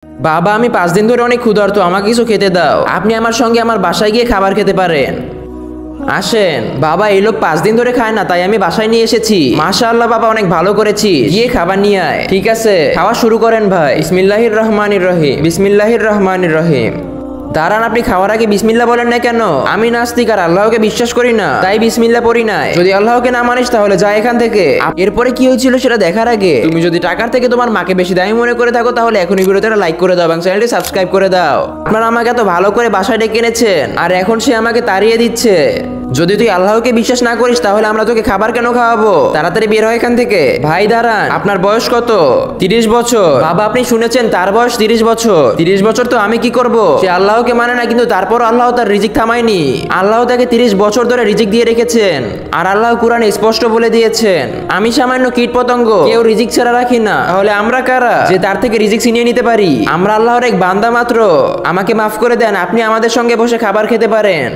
বাবা আমি 5 দিন ধরে অনেক ক্ষুধার্ত, আমাকে কিছু খেতে দাও। আপনি আমার সঙ্গে আমার বাসায় গিয়ে খাবার খেতে পারেন। আসেন বাবা, এই লোক 5 দিন ধরে খায় না, তাই আমি বাসায় নিয়ে এসেছি। মাশাআল্লাহ বাবা, অনেক ভালো করেছি। গিয়ে খাবার নিয়ে আয়। ঠিক আছে, খাওয়া শুরু করেন ভাই। বিসমিল্লাহির রহমানির রহিম, বিসমিল্লাহির রহমানির রহিম। দাঁড়ান, আপনি খাওয়ার আগে বিসমিল্লাহ বলেন না কেন? আমি নাস্তিক আর আল্লাহকে বিশ্বাস করি না, তাই বিসমিল্লাহ পড়ি নাই। যদি আল্লাহকে না মানিস তাহলে যা এখান থেকে। এরপরে কি হয়েছিল সেটা দেখার আগে তুমি যদি টাকার থেকে তোমার মাকে বেশি দামি মনে করে থাকো তাহলে এখনই ভিডিওতে লাইক করে দাও এবং চ্যানেলটি সাবস্ক্রাইব করে দাও। আপনারা আমাকে এত ভালো করে বাসায় ডেকে এনেছেন আর এখন সে আমাকে তাড়িয়ে দিচ্ছে। যদি তুই আল্লাহকে বিশ্বাস না করিস তাহলে আমরা তোকে খাবার কেন খাওয়াবো? তাড়াতাড়ি বের হয় এখান থেকে। ভাই দাঁড়ান, আপনার বয়স কত? 30 বছর। বাবা আপনি শুনেছেন তার বয়স 30 বছর। 30 বছর তো আমি কি করব? সে আল্লাহকে মানে না, কিন্তু তারপর আল্লাহ তার রিজিক থামায়নি। আল্লাহ তাকে 30 বছর ধরে রিজিক দিয়ে রেখেছেন। আর আল্লাহ কুরআনে স্পষ্ট বলে দিয়েছেন, আমি সামান্য কীট পতঙ্গ, কেউ রিজিক ছাড়া রাখি না। তাহলে আমরা কারা যে তার থেকে রিজিক ছিনিয়ে নিতে পারি? আমরা আল্লাহর এক বান্দা মাত্র। আমাকে মাফ করে দেন, আপনি আমাদের সঙ্গে বসে খাবার খেতে পারেন।